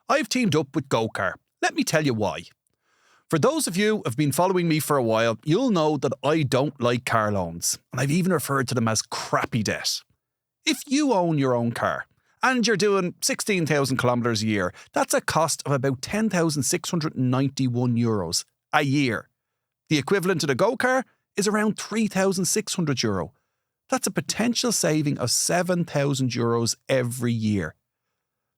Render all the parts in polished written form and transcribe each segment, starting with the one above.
I've teamed up with GoCar. Let me tell you why. For those of you who have been following me for a while, you'll know that I don't like car loans, and I've even referred to them as crappy debt. If you own your own car and you're doing 16,000 kilometres a year, that's a cost of about €10,691 a year. The equivalent to the GoCar is around €3,600. That's a potential saving of €7,000 every year.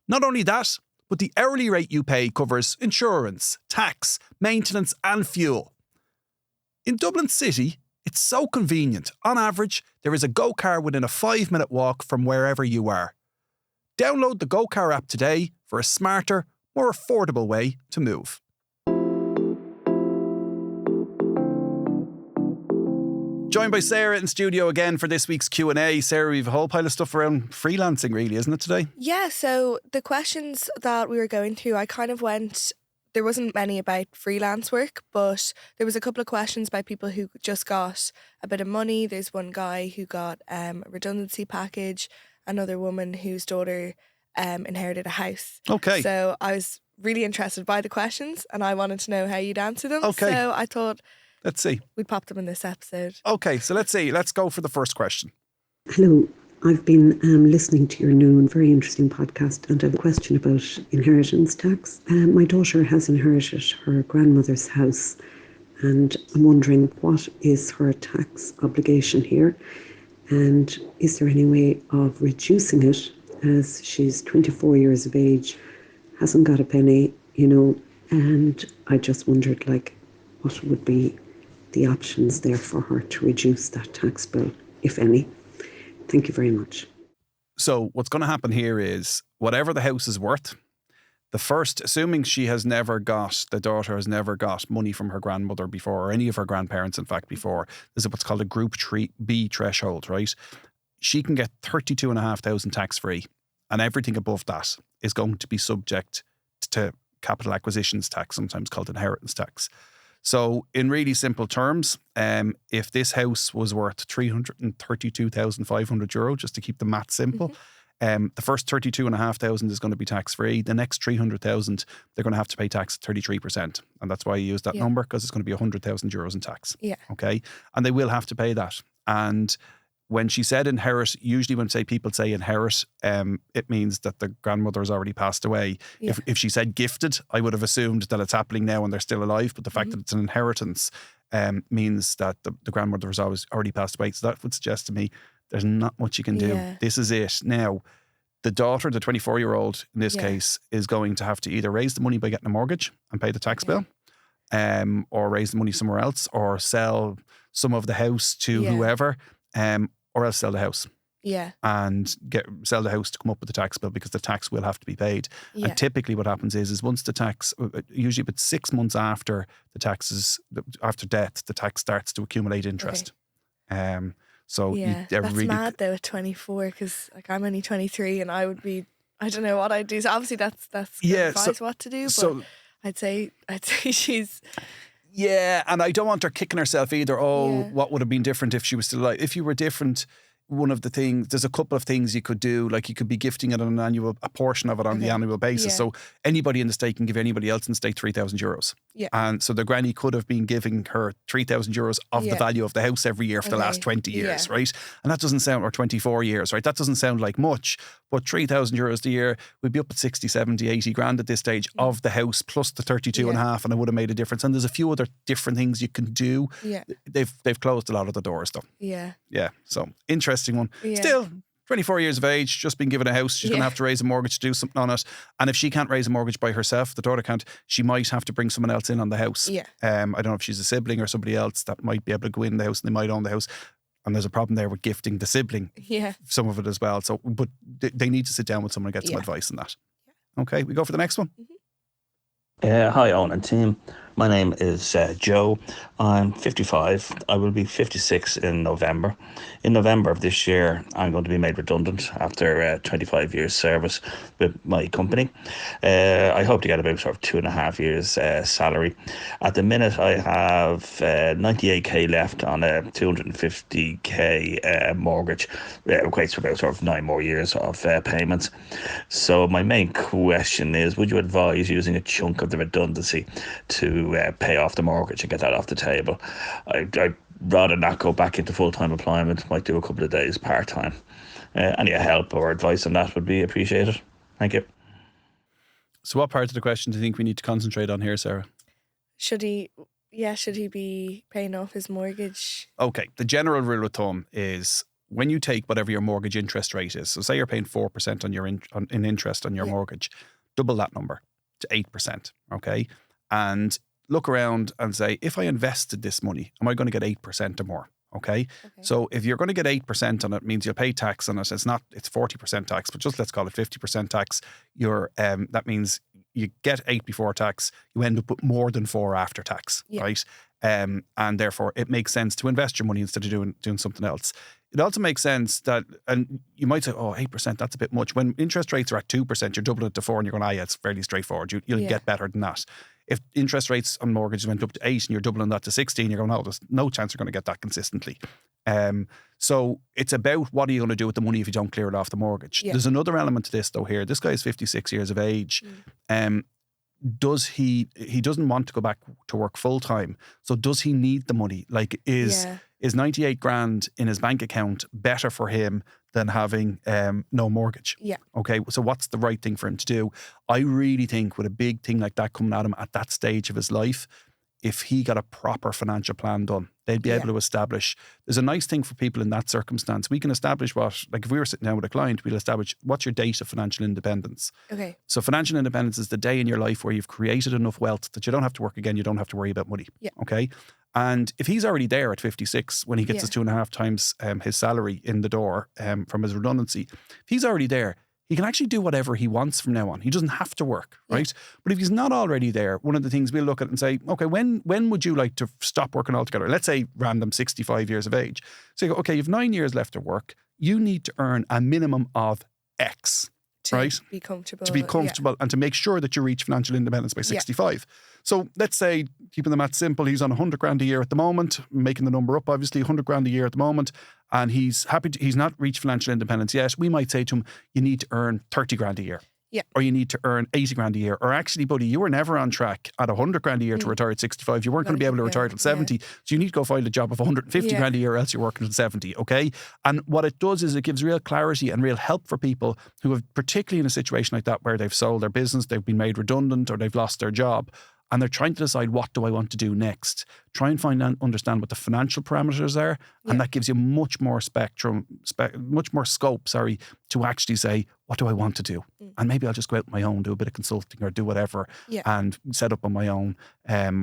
Not only that, but the hourly rate you pay covers insurance, tax, maintenance and fuel. In Dublin City, it's so convenient. On average, there is a GoCar within a 5-minute walk from wherever you are. Download the GoCar app today for a smarter, more affordable way to move. Joined by Sarah in studio again for this week's Q&A. Sarah, we've a whole pile of stuff around freelancing really, isn't it, today? Yeah, so the questions that we were going through, there wasn't many about freelance work, but there was a couple of questions by people who just got a bit of money. There's one guy who got a redundancy package, another woman whose daughter inherited a house. Okay. So I was really interested by the questions and I wanted to know how you'd answer them. Okay. So I thought... Let's see. We'd pop them in this episode. Okay, so let's see. Let's go for the first question. Hello. I've been listening to your new and very interesting podcast, and I have a question about inheritance tax. My daughter has inherited her grandmother's house, and I'm wondering what is her tax obligation here, and is there any way of reducing it, as she's 24 years of age, hasn't got a penny, and I just wondered, what would be the options there for her to reduce that tax bill, if any. Thank you very much. So what's going to happen here is whatever the house is worth, assuming the daughter has never got money from her grandmother before, or any of her grandparents, in fact, before, there's what's called a Group B threshold, right? She can get 32,500 tax-free, and everything above that is going to be subject to capital acquisitions tax, sometimes called inheritance tax. So in really simple terms, if this house was worth €332,500, just to keep the math simple, the first 32,500 is going to be tax-free. The next 300,000, they're going to have to pay tax at 33%. And that's why I use that number, because it's going to be €100,000 in tax. Yeah. Okay. And they will have to pay that. And when she said inherit, usually when people say inherit, it means that the grandmother has already passed away. Yeah. If she said gifted, I would have assumed that it's happening now and they're still alive. But the fact that it's an inheritance means that the grandmother has already passed away. So that would suggest to me there's not much you can do. Yeah. This is it. Now, the daughter, the 24-year-old in this case, is going to have to either raise the money by getting a mortgage and pay the tax bill, or raise the money somewhere else, or sell some of the house to whoever, or else sell the house. Yeah. And sell the house to come up with the tax bill, because the tax will have to be paid. Yeah. And typically what happens is once the tax, usually about 6 months after after death, the tax starts to accumulate interest. Okay. That's really mad though at 24, because I'm only 23 and I would be, I don't know what I'd do. So obviously that's advice what to do, but I'd say she's... Yeah, and I don't want her kicking herself either. What would have been different if she was still alive? If you were different, there's a couple of things you could do. Like you could be gifting it on a portion of it on the annual basis. Yeah. So anybody in the state can give anybody else in the state €3,000. Yeah. And so the granny could have been giving her €3,000 of the value of the house every year for the last 20 years, right? And that doesn't sound, or 24 years, right? That doesn't sound like much, but €3,000 a year would be up at 60, 70, 80 grand at this stage of the house, plus the 32 and a half, and it would have made a difference. And there's a few other different things you can do. Yeah. They've closed a lot of the doors though. Yeah. Yeah. So interesting one. Yeah. Still, 24 years of age, just been given a house. She's going to have to raise a mortgage to do something on it. And if she can't raise a mortgage by herself, the daughter can't, she might have to bring someone else in on the house. Yeah. I don't know if she's a sibling or somebody else that might be able to go in the house and they might own the house. And there's a problem there with gifting the sibling. Yeah. Some of it as well. So, but they need to sit down with someone and get some advice on that. Yeah. Okay, we go for the next one. Hi, Eoin and team. My name is Joe. I'm 55. I will be 56 in November. In November of this year, I'm going to be made redundant after 25 years service with my company. I hope to get about sort of 2.5 years salary. At the minute, I have 98k left on a 250k mortgage. Equates to about sort of 9 more years of payments. So my main question is, would you advise using a chunk of the redundancy to pay off the mortgage and get that off the table? I'd rather not go back into full-time employment. Might do a couple of days part-time. Any help or advice on that would be appreciated. Thank you. So what part of the question do you think we need to concentrate on here, Sarah? Should he be paying off his mortgage? Okay, the general rule of thumb is when you take whatever your mortgage interest rate is, so say you're paying 4% on your in interest on your mortgage, double that number to 8%, okay? And look around and say, if I invested this money, am I going to get 8% or more? Okay. So if you're going to get 8% on it, means you'll pay tax on it. It's 40% tax, but just let's call it 50% tax. That means you get 8 before tax, you end up with more than 4 after tax, right? And therefore it makes sense to invest your money instead of doing something else. It also makes sense that, and you might say, oh, 8%, that's a bit much. When interest rates are at 2%, you're doubling it to 4 and you're going, yeah, it's fairly straightforward. You'll get better than that. If interest rates on mortgages went up to 8 and you're doubling that to 16, you're going, oh, there's no chance you're going to get that consistently. So it's about what are you going to do with the money if you don't clear it off the mortgage. There's another element to this though here. This guy is 56 years of age. Does he doesn't want to go back to work full time. So does he need the money? Like is 98 grand in his bank account better for him than having no mortgage? Yeah. Okay. So what's the right thing for him to do? I really think with a big thing like that coming at him at that stage of his life, if he got a proper financial plan done, they'd be able to establish. There's a nice thing for people in that circumstance. We can establish if we were sitting down with a client, we'll establish what's your date of financial independence. Okay. So financial independence is the day in your life where you've created enough wealth that you don't have to work again, you don't have to worry about money. Yeah. Okay. And if he's already there at 56, when he gets his 2.5 times his salary in the door from his redundancy, if he's already there, he can actually do whatever he wants from now on. He doesn't have to work, right? But if he's not already there, one of the things we'll look at and say, okay, when would you like to stop working altogether? Let's say random 65 years of age. So you go, okay, you've 9 years left to work. You need to earn a minimum of X, right? To be comfortable and to make sure that you reach financial independence by 65. So let's say, keeping the math simple, he's on 100 grand a year at the moment, making the number up, obviously 100 grand a year at the moment, and he's not reached financial independence yet. We might say to him, you need to earn 30 grand a year. Yeah. Or you need to earn 80 grand a year. Or actually, buddy, you were never on track at 100 grand a year to retire at 65. You weren't going to be able to retire till 70. So you need to go find a job of 150 grand a year, or else you're working at 70. Okay. And what it does is it gives real clarity and real help for people who have, particularly in a situation like that, where they've sold their business, they've been made redundant, or they've lost their job. And they're trying to decide, what do I want to do next? Try and understand what the financial parameters are. And that gives you much more much more scope, to actually say, what do I want to do? And maybe I'll just go out on my own, do a bit of consulting or do whatever and set up on my own.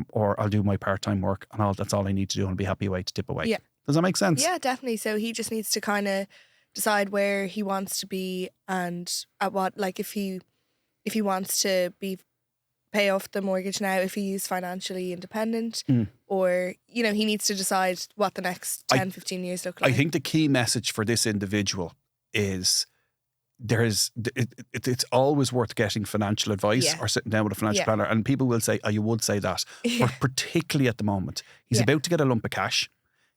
Or I'll do my part-time work and that's all I need to do and be happy away to tip away. Yeah. Does that make sense? Yeah, definitely. So he just needs to kind of decide where he wants to be and at what, like if he wants to pay off the mortgage now, if he's financially independent, or, he needs to decide what the next 10, 15 years look like. I think the key message for this individual is it's always worth getting financial advice or sitting down with a financial planner. And people will say, you would say that. But particularly at the moment, he's about to get a lump of cash.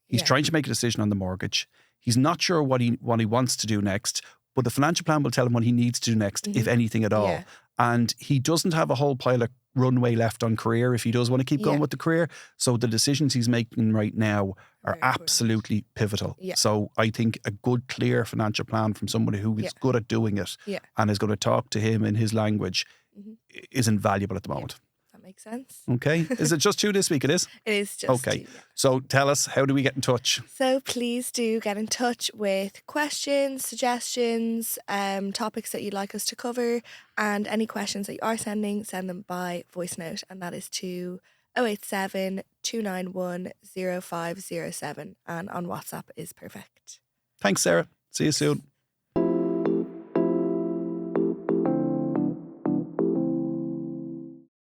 He's trying to make a decision on the mortgage. He's not sure what he wants to do next, but the financial plan will tell him what he needs to do next, if anything at all. Yeah. And he doesn't have a whole pile of runway left on career if he does want to keep going with the career. So the decisions he's making right now are absolutely pivotal. Yeah. So I think a good, clear financial plan from somebody who is good at doing it and is going to talk to him in his language is invaluable at the moment. Makes sense. Okay. Is it just 2 this week? It is? It is just 2. Okay. So tell us, how do we get in touch? So please do get in touch with questions, suggestions, topics that you'd like us to cover, and any questions that you are sending, send them by voice note, and that is to 087 291 0507, and on WhatsApp is perfect. Thanks, Sarah. See you soon.